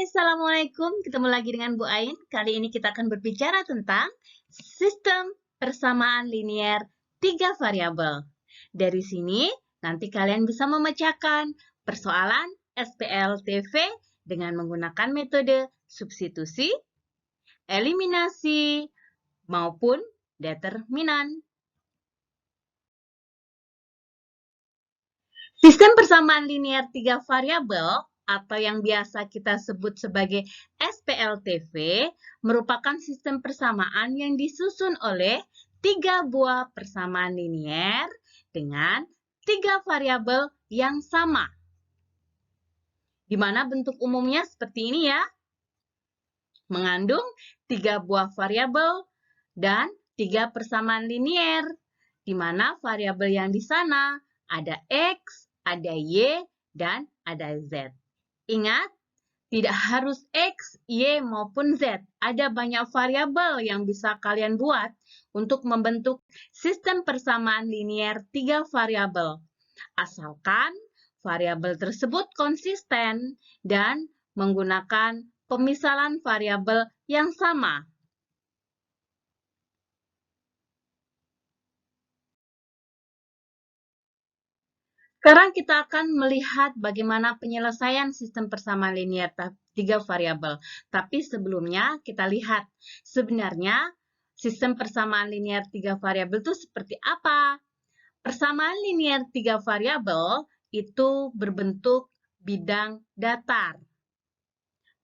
Assalamualaikum. Ketemu lagi dengan Bu Ain. Kali ini kita akan berbicara tentang sistem persamaan linier 3 variabel. Dari sini, nanti kalian bisa memecahkan persoalan SPLTV dengan menggunakan metode substitusi, eliminasi, maupun determinan. Sistem persamaan linier 3 variabel atau yang biasa kita sebut sebagai SPLTV merupakan sistem persamaan yang disusun oleh 3 buah persamaan linier dengan 3 variabel yang sama. Di mana bentuk umumnya seperti ini ya. Mengandung 3 buah variabel dan 3 persamaan linier. Di mana variabel yang di sana ada X, ada Y, dan ada Z. Ingat, tidak harus X, Y, maupun Z. Ada banyak variabel yang bisa kalian buat untuk membentuk sistem persamaan linier 3 variabel. Asalkan variabel tersebut konsisten dan menggunakan pemisalan variabel yang sama. Sekarang kita akan melihat bagaimana penyelesaian sistem persamaan linier 3 variabel. Tapi sebelumnya kita lihat sebenarnya sistem persamaan linier 3 variabel itu seperti apa? Persamaan linier 3 variabel itu berbentuk bidang datar.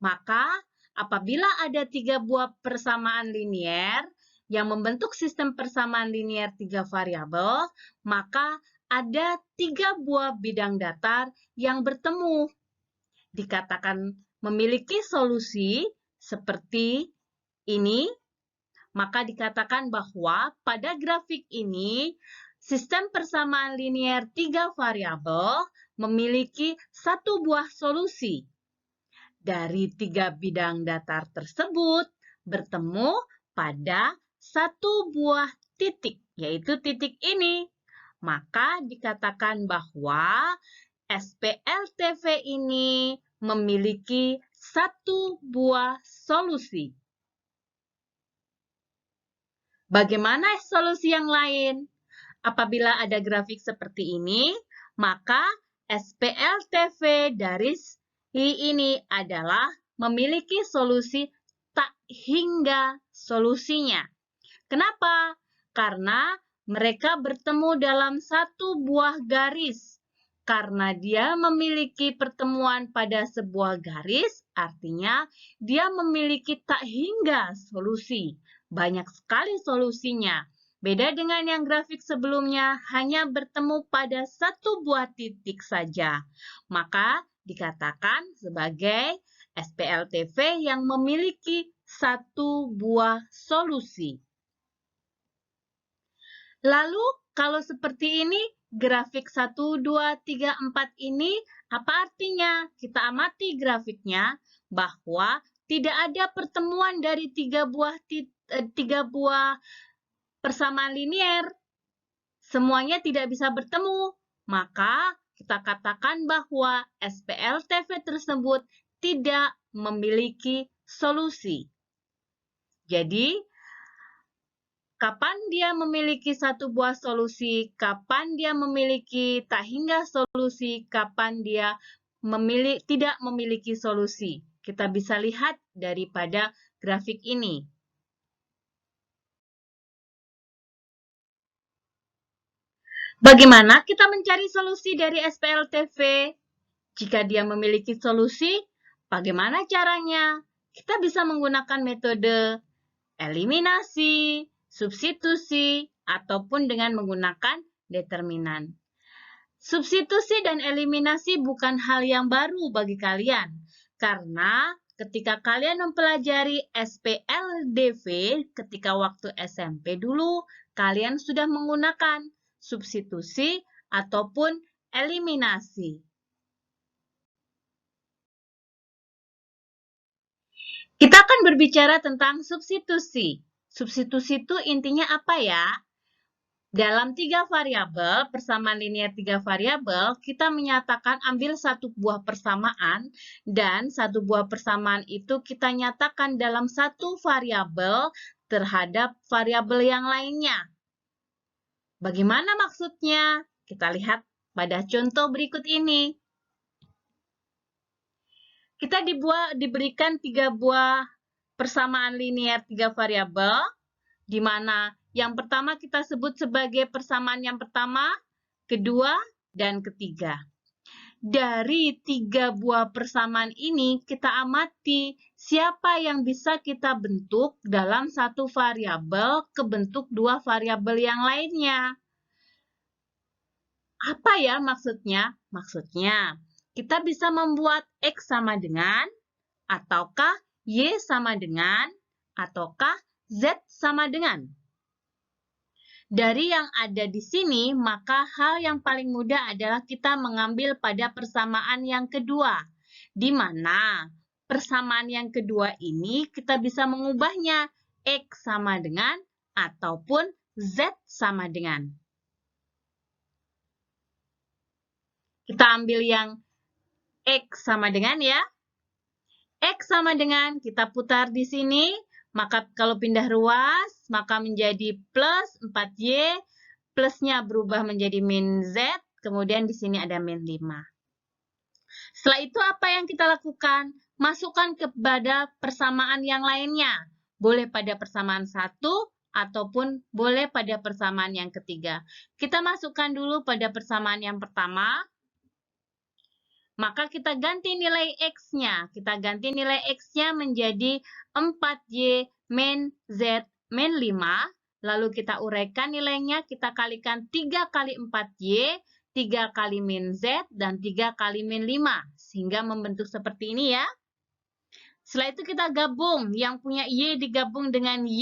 Maka apabila ada 3 buah persamaan linier yang membentuk sistem persamaan linier 3 variabel, maka ada 3 buah bidang datar yang bertemu. Dikatakan memiliki solusi seperti ini, maka dikatakan bahwa pada grafik ini, sistem persamaan linier 3 variabel memiliki satu buah solusi. Dari 3 bidang datar tersebut bertemu pada satu buah titik, yaitu titik ini. Maka dikatakan bahwa SPLTV ini memiliki satu buah solusi. Bagaimana solusi yang lain? Apabila ada grafik seperti ini, maka SPLTV dari ini adalah memiliki solusi tak hingga solusinya. Kenapa? Karena mereka bertemu dalam satu buah garis. Karena dia memiliki pertemuan pada sebuah garis, artinya dia memiliki tak hingga solusi. Banyak sekali solusinya. Beda dengan yang grafik sebelumnya, hanya bertemu pada satu buah titik saja. Maka dikatakan sebagai SPLTV yang memiliki satu buah solusi. Lalu, kalau seperti ini, grafik 1, 2, 3, 4 ini, apa artinya? Kita amati grafiknya bahwa tidak ada pertemuan dari 3 buah persamaan linier. Semuanya tidak bisa bertemu. Maka, kita katakan bahwa SPLTV tersebut tidak memiliki solusi. Jadi, kapan dia memiliki satu buah solusi, kapan dia memiliki tak hingga solusi, kapan dia tidak memiliki solusi. Kita bisa lihat daripada grafik ini. Bagaimana kita mencari solusi dari SPLTV? Jika dia memiliki solusi, bagaimana caranya? Kita bisa menggunakan metode eliminasi, substitusi, ataupun dengan menggunakan determinan. Substitusi dan eliminasi bukan hal yang baru bagi kalian, karena ketika kalian mempelajari SPLDV ketika waktu SMP dulu, kalian sudah menggunakan substitusi ataupun eliminasi. Kita akan berbicara tentang substitusi. Substitusi itu intinya apa ya? Dalam 3 variabel, persamaan linear 3 variabel, kita menyatakan ambil satu buah persamaan, dan satu buah persamaan itu kita nyatakan dalam satu variabel terhadap variabel yang lainnya. Bagaimana maksudnya? Kita lihat pada contoh berikut ini. Kita diberikan 3 buah persamaan linear 3 variabel, di mana yang pertama kita sebut sebagai persamaan yang pertama, kedua, dan ketiga. Dari 3 buah persamaan ini, kita amati siapa yang bisa kita bentuk dalam satu variabel ke bentuk 2 variabel yang lainnya. Apa ya maksudnya? Maksudnya, kita bisa membuat X sama dengan, ataukah Y sama dengan, ataukah Z sama dengan. Dari yang ada di sini, maka hal yang paling mudah adalah kita mengambil pada persamaan yang kedua, di mana persamaan yang kedua ini kita bisa mengubahnya X sama dengan ataupun Z sama dengan. Kita ambil yang X sama dengan ya. X sama dengan, kita putar di sini, maka kalau pindah ruas, maka menjadi plus 4Y, plusnya berubah menjadi min Z, kemudian di sini ada min 5. Setelah itu apa yang kita lakukan? Masukkan kepada persamaan yang lainnya. Boleh pada persamaan 1, ataupun boleh pada persamaan yang ketiga. Kita masukkan dulu pada persamaan yang pertama, maka kita ganti nilai X-nya. Kita ganti nilai X-nya menjadi 4Y min Z min 5. Lalu kita uraikan nilainya, kita kalikan 3 kali 4Y, 3 kali min Z, dan 3 kali min 5. Sehingga membentuk seperti ini ya. Setelah itu kita gabung. Yang punya Y digabung dengan Y,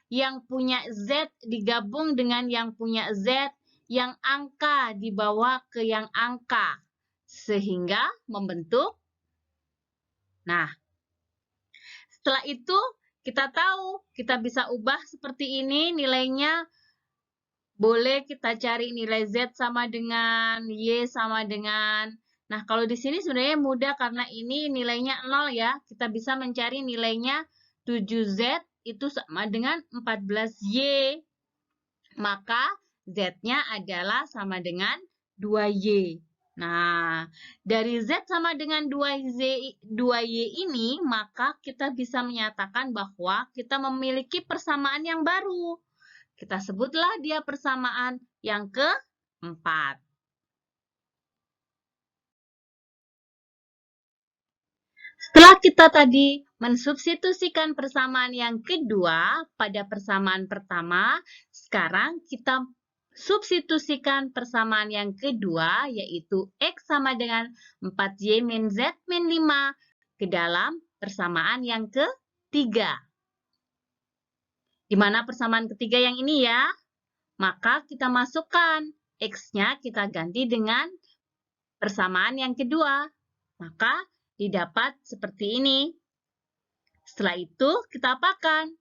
yang punya Z digabung dengan yang punya Z, yang angka dibawa ke yang angka. Sehingga membentuk. Nah, setelah itu kita tahu kita bisa ubah seperti ini nilainya. Boleh kita cari nilai Z sama dengan Y sama dengan. Nah, kalau di sini sebenarnya mudah karena ini nilainya 0 ya. Kita bisa mencari nilainya 7Z itu sama dengan 14Y. Maka Z-nya adalah sama dengan 2Y. Nah, dari Z sama dengan 2Y ini, maka kita bisa menyatakan bahwa kita memiliki persamaan yang baru. Kita sebutlah dia persamaan yang keempat. Setelah kita tadi mensubstitusikan persamaan yang kedua pada persamaan pertama, sekarang kita substitusikan persamaan yang kedua, yaitu X sama dengan 4Y min Z min 5 ke dalam persamaan yang ketiga. Di mana persamaan ketiga yang ini ya? Maka kita masukkan X-nya kita ganti dengan persamaan yang kedua. Maka didapat seperti ini. Setelah itu kita apakan?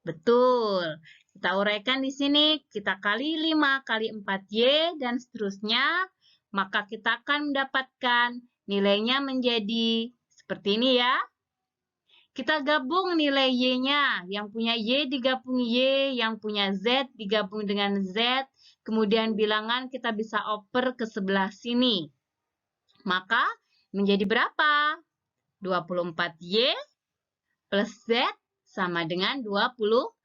Betul. Kita uraikan di sini, kita kali 5 kali 4Y dan seterusnya, maka kita akan mendapatkan nilainya menjadi seperti ini ya. Kita gabung nilai Y-nya, yang punya Y digabung Y, yang punya Z digabung dengan Z, kemudian bilangan kita bisa oper ke sebelah sini. Maka menjadi berapa? 24Y plus Z sama dengan 26.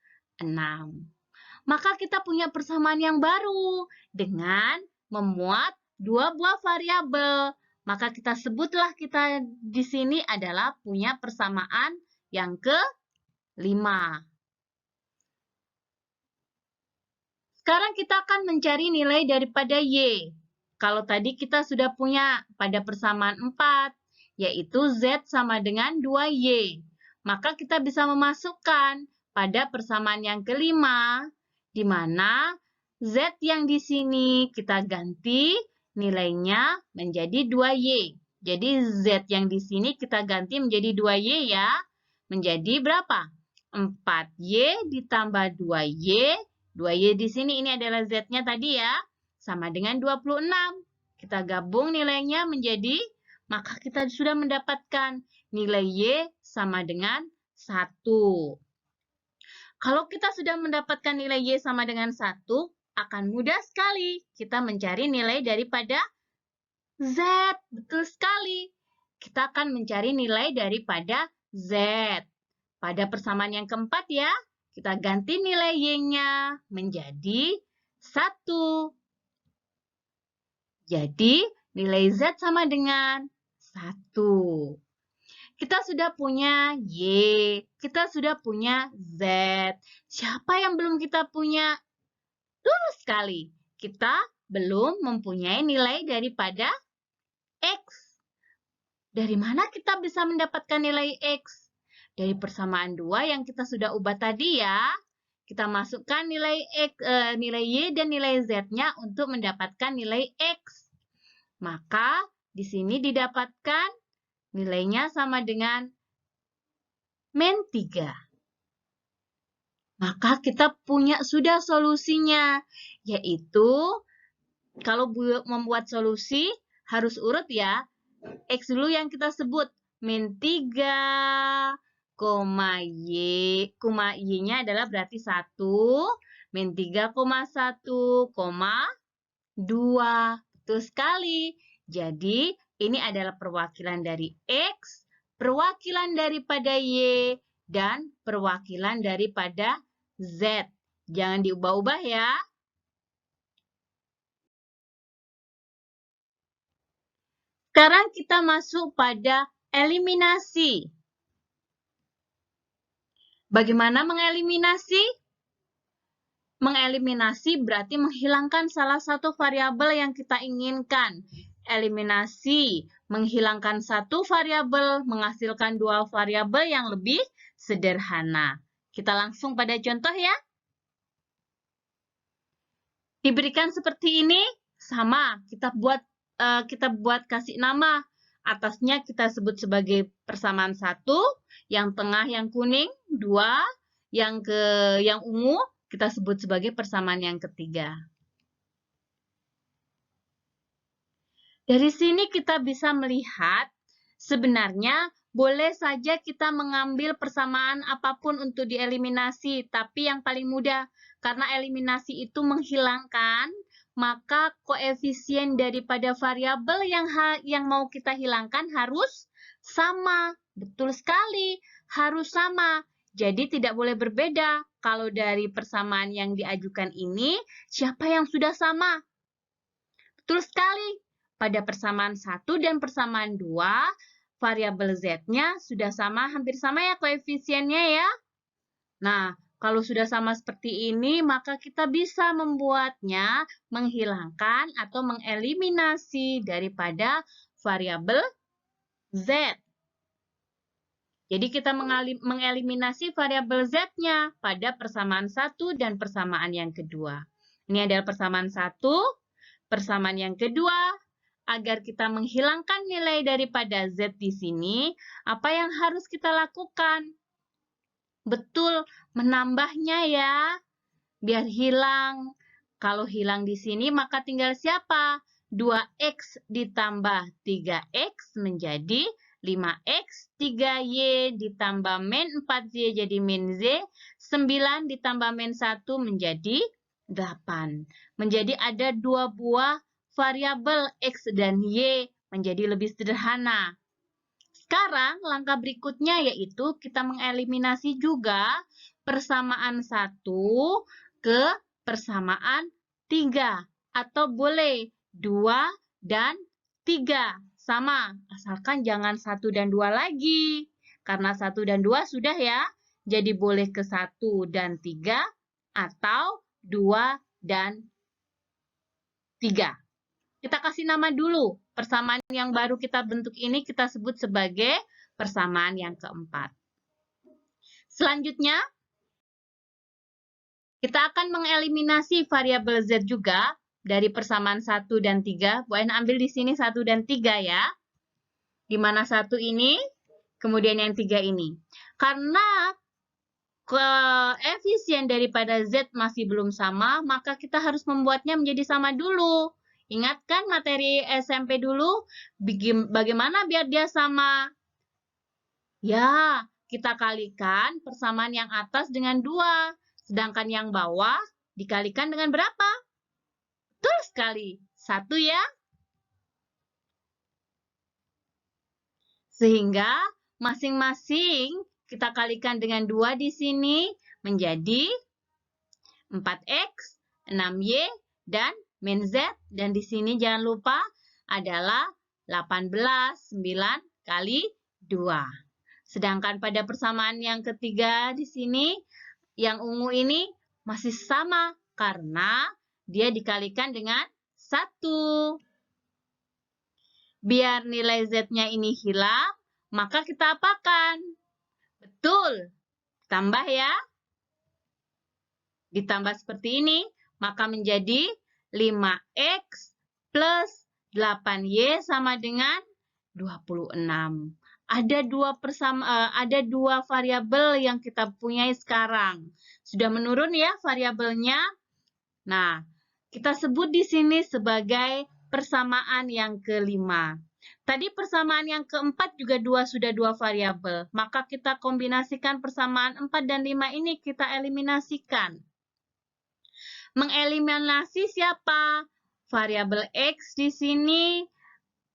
Maka kita punya persamaan yang baru dengan memuat 2 buah variabel. Maka kita sebutlah kita di sini adalah punya persamaan yang ke-5. Sekarang kita akan mencari nilai daripada Y. Kalau tadi kita sudah punya pada persamaan 4, yaitu Z sama dengan 2Y. Maka kita bisa memasukkan pada persamaan yang kelima, di mana Z yang di sini kita ganti nilainya menjadi 2Y. Jadi Z yang di sini kita ganti menjadi 2Y ya. Menjadi berapa? 4Y ditambah 2Y 2Y di sini ini adalah Z-nya tadi ya, sama dengan 26. Kita gabung nilainya menjadi, maka kita sudah mendapatkan nilai Y sama dengan 1. Kalau kita sudah mendapatkan nilai Y sama dengan 1, akan mudah sekali kita mencari nilai daripada Z. Betul sekali. Kita akan mencari nilai daripada Z. Pada persamaan yang keempat ya, kita ganti nilai Y-nya menjadi 1. Jadi, nilai Z sama dengan 1. Kita sudah punya Y, kita sudah punya Z. Siapa yang belum kita punya? Betul sekali. Kita belum mempunyai nilai daripada X. Dari mana kita bisa mendapatkan nilai X? Dari persamaan 2 yang kita sudah ubah tadi ya. Kita masukkan nilai Y dan nilai Z-nya untuk mendapatkan nilai X. Maka di sini didapatkan nilainya sama dengan -3. Maka kita sudah solusinya, yaitu kalau membuat solusi harus urut ya. X dulu yang kita sebut, -3, Y-nya adalah berarti 1, -3,1, 2. Betul sekali. Jadi, ini adalah perwakilan dari X, perwakilan daripada Y, dan perwakilan daripada Z. Jangan diubah-ubah ya. Sekarang kita masuk pada eliminasi. Bagaimana mengeliminasi? Mengeliminasi berarti menghilangkan salah satu variabel yang kita inginkan. Eliminasi, menghilangkan satu variabel, menghasilkan dua variabel yang lebih sederhana. Kita langsung pada contoh ya. Diberikan seperti ini, sama, kita buat kasih nama. Atasnya kita sebut sebagai persamaan 1, yang tengah yang kuning, 2, yang ungu kita sebut sebagai persamaan yang ketiga. Dari sini kita bisa melihat sebenarnya boleh saja kita mengambil persamaan apapun untuk dieliminasi, tapi yang paling mudah karena eliminasi itu menghilangkan, maka koefisien daripada variabel yang mau kita hilangkan harus sama. Betul sekali, harus sama. Jadi tidak boleh berbeda. Kalau dari persamaan yang diajukan ini, siapa yang sudah sama? Betul sekali. Pada persamaan 1 dan persamaan 2, variabel Z-nya sudah sama, hampir sama ya koefisiennya ya. Nah, kalau sudah sama seperti ini, maka kita bisa membuatnya menghilangkan atau mengeliminasi daripada variabel Z. Jadi kita mengeliminasi variabel Z-nya pada persamaan 1 dan persamaan yang kedua. Ini adalah persamaan 1, persamaan yang kedua. Agar kita menghilangkan nilai daripada Z di sini, apa yang harus kita lakukan? Betul, menambahnya ya, biar hilang. Kalau hilang di sini, maka tinggal siapa? 2X ditambah 3X menjadi 5X, 3Y ditambah min 4Y jadi min Z, 9 ditambah min 1 menjadi 8. Menjadi ada 2 buah variabel X dan Y menjadi lebih sederhana. Sekarang langkah berikutnya yaitu kita mengeliminasi juga persamaan 1 ke persamaan 3. Atau boleh 2 dan 3. Sama, asalkan jangan 1 dan 2 lagi. Karena 1 dan 2 sudah ya. Jadi boleh ke 1 dan 3 atau 2 dan 3. Kita kasih nama dulu. Persamaan yang baru kita bentuk ini kita sebut sebagai persamaan yang keempat. Selanjutnya, kita akan mengeliminasi variabel Z juga dari persamaan 1 dan 3. Bu Ain ambil di sini 1 dan 3 ya. Di mana 1 ini, kemudian yang 3 ini. Karena koefisien daripada Z masih belum sama, maka kita harus membuatnya menjadi sama dulu. Ingat kan materi SMP dulu? Bagaimana biar dia sama? Ya, kita kalikan persamaan yang atas dengan 2. Sedangkan yang bawah dikalikan dengan berapa? Betul sekali. 1 ya. Sehingga masing-masing kita kalikan dengan 2 di sini menjadi 4X, 6Y, dan min Z. Dan di sini jangan lupa adalah 18, 9 kali 2. Sedangkan pada persamaan yang ketiga di sini, yang ungu ini masih sama karena dia dikalikan dengan 1. Biar nilai Z-nya ini hilang, maka kita apakan? Betul, tambah ya. Ditambah seperti ini, maka menjadi 5X plus 8Y sama dengan 26. Ada dua variabel yang kita punyai sekarang. Sudah menurun ya variabelnya. Nah, kita sebut di sini sebagai persamaan yang kelima. Tadi persamaan yang keempat juga sudah dua variabel. Maka kita kombinasikan persamaan 4 dan 5 ini kita eliminasikan. Mengeliminasi siapa? Variabel X di sini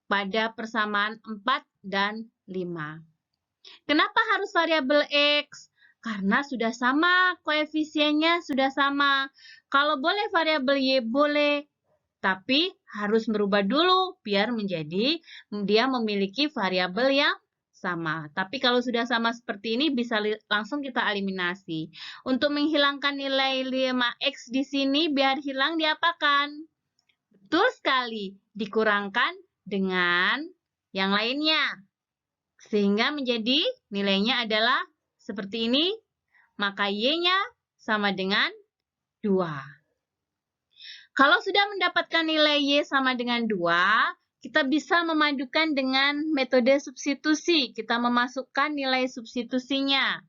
pada persamaan 4 dan 5. Kenapa harus variabel X? Karena sudah sama, koefisiennya sudah sama. Kalau boleh variabel Y, boleh. Tapi harus merubah dulu, biar menjadi dia memiliki variabel yang sama. Tapi kalau sudah sama seperti ini, bisa langsung kita eliminasi. Untuk menghilangkan nilai 5X di sini, biar hilang diapakan? Betul sekali, dikurangkan dengan yang lainnya. Sehingga menjadi nilainya adalah seperti ini, maka Y-nya sama dengan 2. Kalau sudah mendapatkan nilai Y sama dengan 2, kita bisa memadukan dengan metode substitusi. Kita memasukkan nilai substitusinya.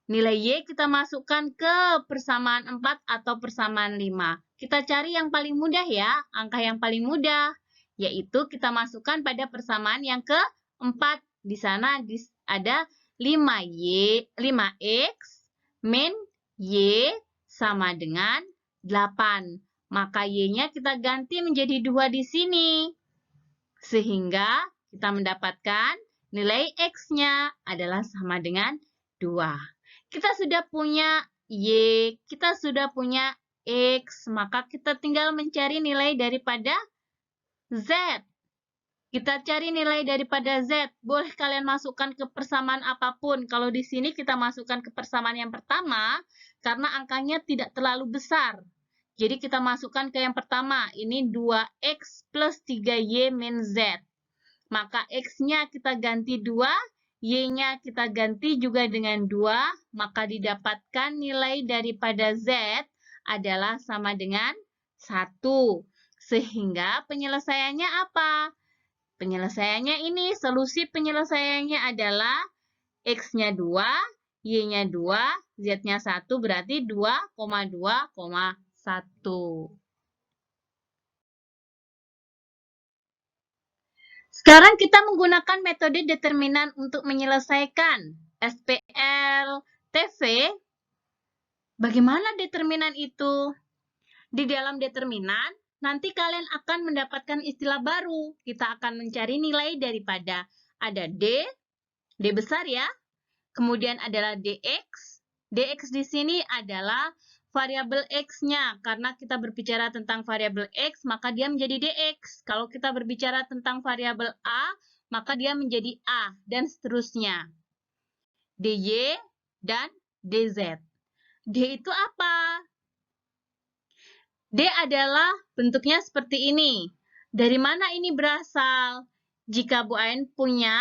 Nilai Y kita masukkan ke persamaan 4 atau persamaan 5. Kita cari yang paling mudah ya, angka yang paling mudah. Yaitu kita masukkan pada persamaan yang ke-4. Di sana ada 5X min Y sama dengan 8. Maka Y-nya kita ganti menjadi 2 di sini. Sehingga kita mendapatkan nilai X-nya adalah sama dengan 2. Kita sudah punya Y, kita sudah punya X, maka kita tinggal mencari nilai daripada Z. Kita cari nilai daripada Z. Boleh kalian masukkan ke persamaan apapun. Kalau di sini kita masukkan ke persamaan yang pertama, karena angkanya tidak terlalu besar. Jadi kita masukkan ke yang pertama. Ini 2X plus 3Y min Z. Maka X-nya kita ganti 2, Y-nya kita ganti juga dengan 2, maka didapatkan nilai daripada Z adalah sama dengan 1. Sehingga penyelesaiannya apa? Penyelesaiannya ini, solusi penyelesaiannya adalah X-nya 2, Y-nya 2, Z-nya 1, berarti 2,2,1. Sekarang kita menggunakan metode determinan untuk menyelesaikan SPL TV. Bagaimana determinan itu? Di dalam determinan, nanti kalian akan mendapatkan istilah baru. Kita akan mencari nilai daripada ada D besar ya. Kemudian adalah DX. DX di sini adalah variabel X-nya. Karena kita berbicara tentang variabel X, maka dia menjadi DX. Kalau kita berbicara tentang variabel A, maka dia menjadi A, dan seterusnya. DY dan DZ. D itu apa? D adalah bentuknya seperti ini. Dari mana ini berasal? Jika Bu Ain punya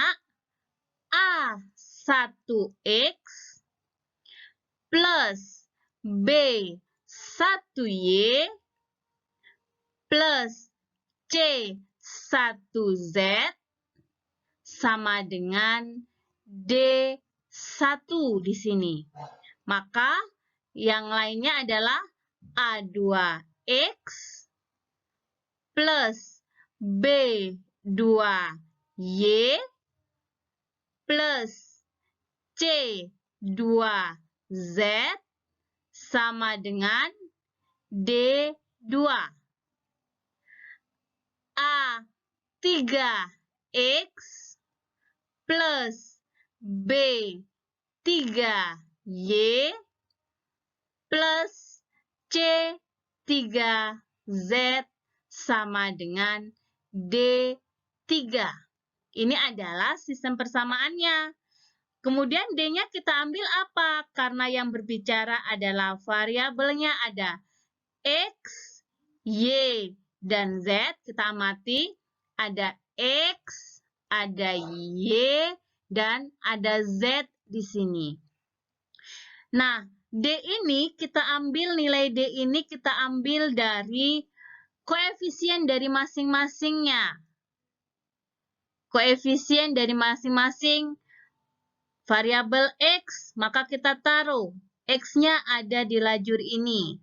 A1X plus B1Y plus C1Z sama dengan D1 di sini. Maka yang lainnya adalah A2X plus B2Y plus C2Z sama dengan D2. A3X plus B3Y plus C3Z sama dengan D3. Ini adalah sistem persamaannya. Kemudian D-nya kita ambil apa? Karena yang berbicara adalah variabelnya ada X, Y, dan Z. Kita amati ada X, ada Y, dan ada Z di sini. Nah, D ini kita ambil, nilai D ini kita ambil dari koefisien dari masing-masingnya. Koefisien dari masing-masing variabel X, maka kita taruh X-nya ada di lajur ini.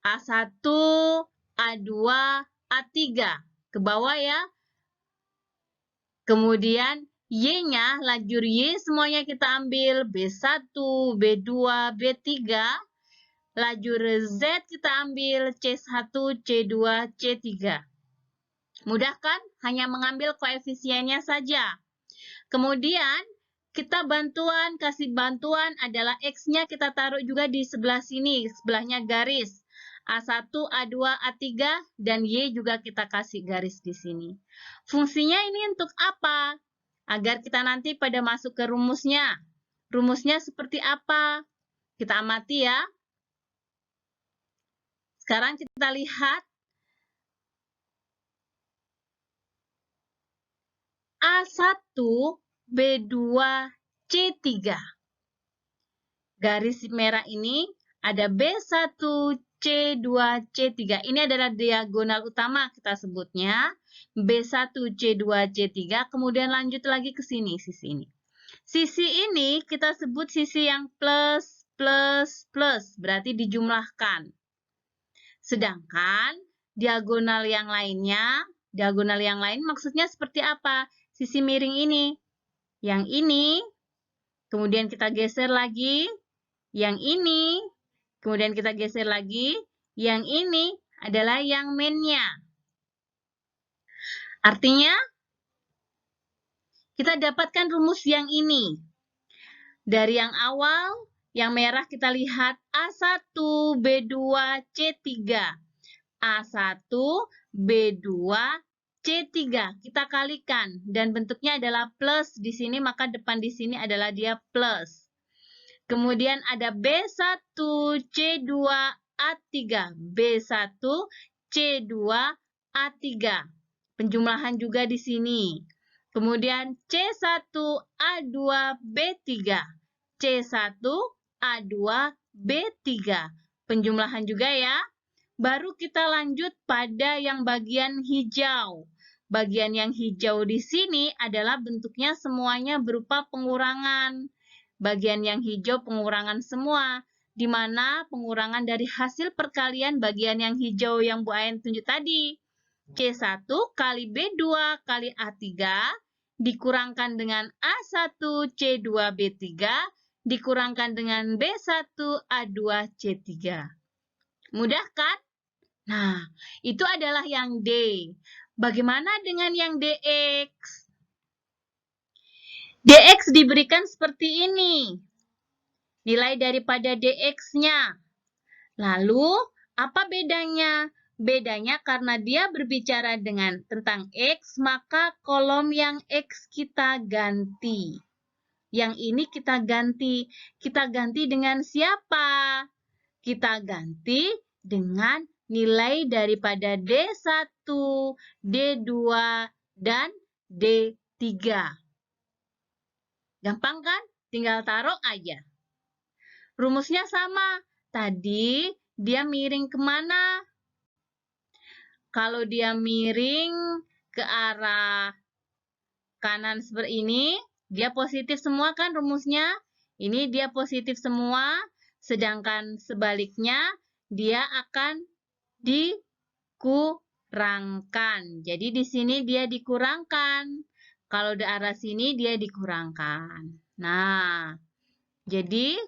A1, A2, A3. Ke bawah ya. Kemudian Y-nya, lajur Y semuanya kita ambil. B1, B2, B3. Lajur Z kita ambil. C1, C2, C3. Mudah kan? Hanya mengambil koefisiennya saja. Kemudian kita kasih bantuan adalah X-nya kita taruh juga di sebelah sini, sebelahnya garis. A1, A2, A3, dan Y juga kita kasih garis di sini. Fungsinya ini untuk apa? Agar kita nanti pada masuk ke rumusnya. Rumusnya seperti apa? Kita amati ya. Sekarang kita lihat A1, B2, C3. Garis merah ini ada B1, C2, C3. Ini adalah diagonal utama kita sebutnya. B1, C2, C3. Kemudian lanjut lagi ke sini, sisi ini. Sisi ini kita sebut sisi yang plus, plus, plus. Berarti dijumlahkan. Sedangkan diagonal yang lain maksudnya seperti apa? Sisi miring ini. Yang ini, kemudian kita geser lagi. Yang ini, kemudian kita geser lagi. Yang ini adalah yang main-nya. Artinya, kita dapatkan rumus yang ini. Dari yang awal, yang merah kita lihat A1, B2, C3. A1, B2, C3. Kita kalikan. Dan bentuknya adalah plus di sini, maka depan di sini adalah dia plus. Kemudian ada B1, C2, A3. B1, C2, A3. Penjumlahan juga di sini. Kemudian C1, A2, B3. C1, A2, B3. Penjumlahan juga ya. Baru kita lanjut pada yang bagian hijau. Bagian yang hijau di sini adalah bentuknya semuanya berupa pengurangan. Bagian yang hijau pengurangan semua, di mana pengurangan dari hasil perkalian bagian yang hijau yang Bu Ayen tunjuk tadi. C1 kali B2 kali A3 dikurangkan dengan A1 C2 B3 dikurangkan dengan B1 A2 C3. Mudah kan? Nah, itu adalah yang D. Bagaimana dengan yang DX? DX diberikan seperti ini. Nilai daripada DX-nya. Lalu, apa bedanya? Bedanya karena dia berbicara tentang X, maka kolom yang X kita ganti. Yang ini kita ganti. Kita ganti dengan siapa? Kita ganti dengan nilai daripada D1, D2, dan D3. Gampang kan? Tinggal taruh aja. Rumusnya sama. Tadi dia miring kemana? Kalau dia miring ke arah kanan seperti ini, dia positif semua kan rumusnya? Ini dia positif semua, sedangkan sebaliknya dia akan dikurangkan. Jadi di sini dia dikurangkan. Kalau di arah sini dia dikurangkan. Nah, jadi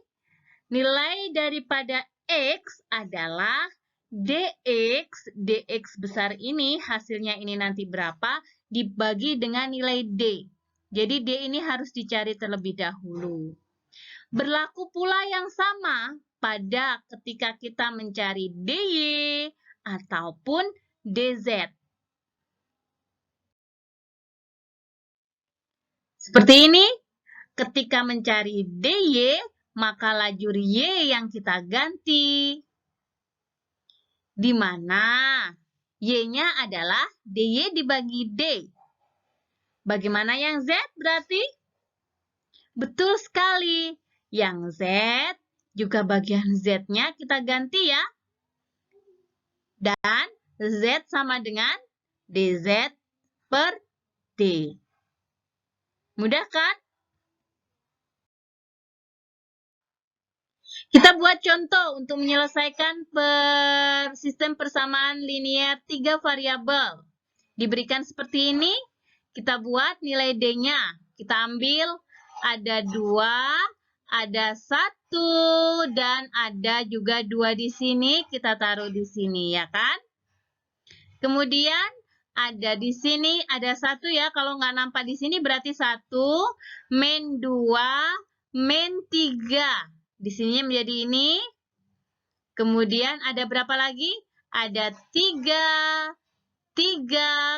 nilai daripada X adalah DX. DX besar ini hasilnya ini nanti berapa dibagi dengan nilai D. Jadi D ini harus dicari terlebih dahulu. Berlaku pula yang sama pada ketika kita mencari DY ataupun DZ. Seperti ini, ketika mencari DY, maka lajur Y yang kita ganti. Di mana Y-nya adalah DY dibagi D. Bagaimana yang Z berarti? Betul sekali. Yang Z, juga bagian Z-nya kita ganti ya. Dan Z sama dengan DZ per D. Mudah kan? Kita buat contoh untuk menyelesaikan sistem persamaan linear 3 variabel. Diberikan seperti ini, kita buat nilai D-nya. Kita ambil ada 2, ada 1, dan ada juga 2 di sini. Kita taruh di sini, ya kan? Kemudian ada di sini, ada 1 ya. Kalau nggak nampak di sini berarti 1, min 2, min 3. Di sini menjadi ini. Kemudian ada berapa lagi? Ada 3.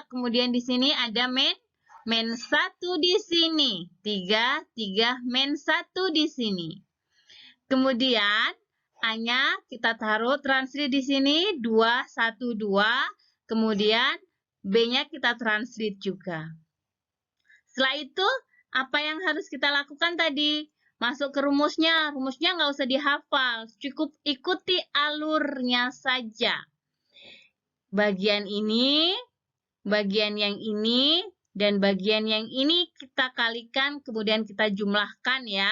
Kemudian di sini ada min 1 di sini. 3, min 1 di sini. Kemudian A-nya kita taruh translate di sini 2, 1, 2. Kemudian B-nya kita translate juga. Setelah itu, apa yang harus kita lakukan tadi? Masuk ke rumusnya. Rumusnya nggak usah dihafal. Cukup ikuti alurnya saja. Bagian ini, bagian yang ini, dan bagian yang ini kita kalikan, kemudian kita jumlahkan ya.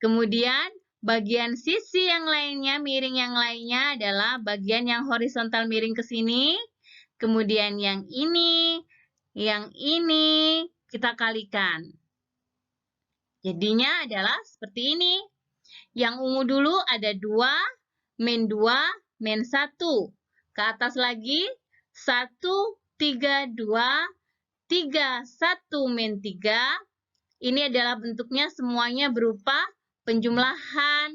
Kemudian, bagian sisi yang lainnya, miring yang lainnya adalah bagian yang horizontal miring ke sini. Kemudian yang ini kita kalikan. Jadinya adalah seperti ini. Yang ungu dulu ada 2, min 2, min 1. Ke atas lagi, 1, 3, 2, 3, 1, min 3. Ini adalah bentuknya semuanya berupa penjumlahan.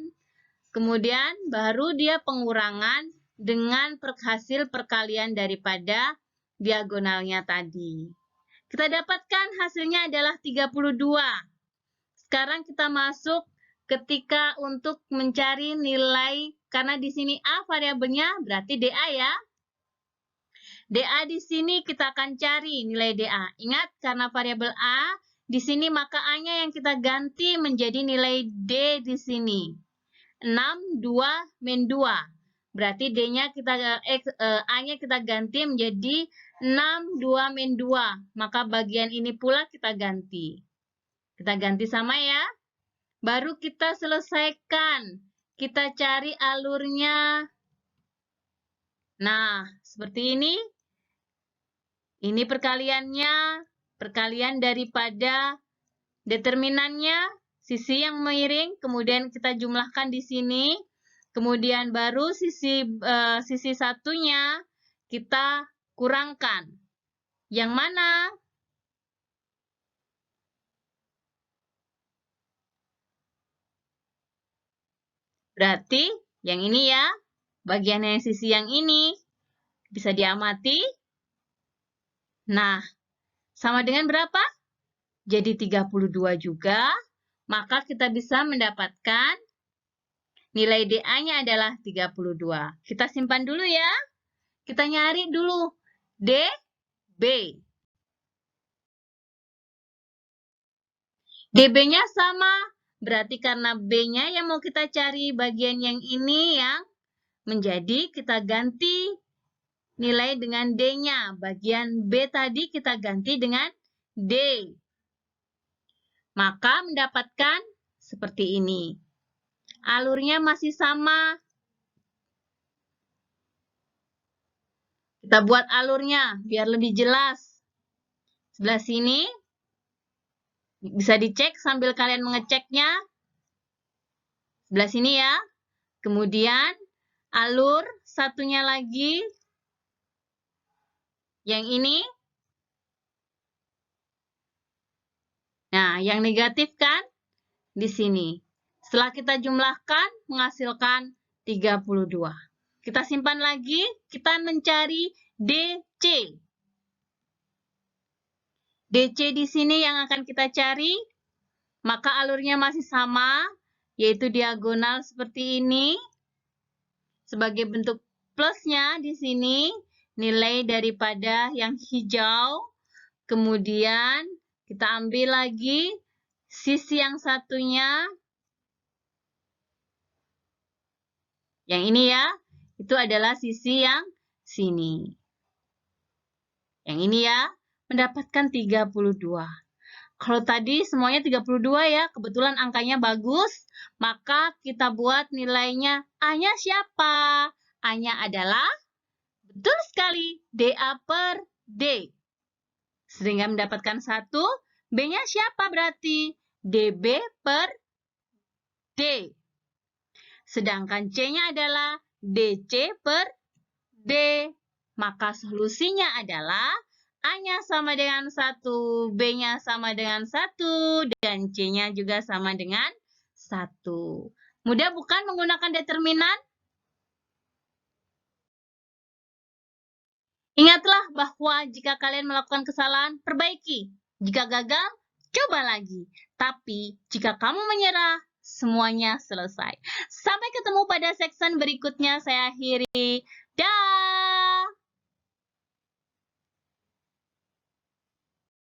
Kemudian baru dia pengurangan dengan hasil perkalian daripada diagonalnya tadi. Kita dapatkan hasilnya adalah 32. Sekarang kita masuk ketika untuk mencari nilai, karena di sini A variabelnya berarti DA ya. DA di sini kita akan cari nilai DA. Ingat, karena variabel A di sini maka A-nya yang kita ganti menjadi nilai D di sini. 6, 2, min 2. Berarti D-nya A-nya kita ganti menjadi 6, 2, min 2. Maka bagian ini pula kita ganti. Kita ganti sama ya. Baru kita selesaikan. Kita cari alurnya. Nah, seperti ini. Ini perkaliannya. Perkalian daripada determinannya. Sisi yang miring. Kemudian kita jumlahkan di sini. Kemudian baru sisi satunya kita kurangkan. Yang mana? Berarti yang ini ya, bagian yang sisi yang ini bisa diamati. Nah, sama dengan berapa? Jadi 32 juga. Maka kita bisa mendapatkan nilai DA-nya adalah 32. Kita simpan dulu ya. Kita nyari dulu DB. DB-nya sama. Berarti karena B-nya yang mau kita cari bagian yang ini yang menjadi kita ganti nilai dengan D-nya. Bagian B tadi kita ganti dengan D. maka mendapatkan seperti ini. Alurnya masih sama. Kita buat alurnya biar lebih jelas. Sebelah sini bisa dicek sambil kalian mengeceknya. Sebelah sini ya. Kemudian alur satunya lagi. Yang ini. Nah, yang negatif kan di sini. Setelah kita jumlahkan menghasilkan 32. Kita simpan lagi, kita mencari DC. DC di sini yang akan kita cari, maka alurnya masih sama, yaitu diagonal seperti ini. Sebagai bentuk plusnya di sini, nilai daripada yang hijau. Kemudian kita ambil lagi sisi yang satunya. Yang ini ya, itu adalah sisi yang sini. Yang ini ya, mendapatkan 32. Kalau tadi semuanya 32 ya, kebetulan angkanya bagus, maka kita buat nilainya A-nya siapa? A-nya adalah, betul sekali, DA per D. Sehingga mendapatkan 1, B-nya siapa berarti? DB per D. Sedangkan C-nya adalah DC per D. Maka solusinya adalah A-nya sama dengan 1, B-nya sama dengan 1, dan C-nya juga sama dengan 1. Mudah bukan menggunakan determinan? Ingatlah bahwa jika kalian melakukan kesalahan, perbaiki. Jika gagal, coba lagi. Tapi jika kamu menyerah, semuanya selesai. Sampai ketemu pada section berikutnya. Saya akhiri. Dah.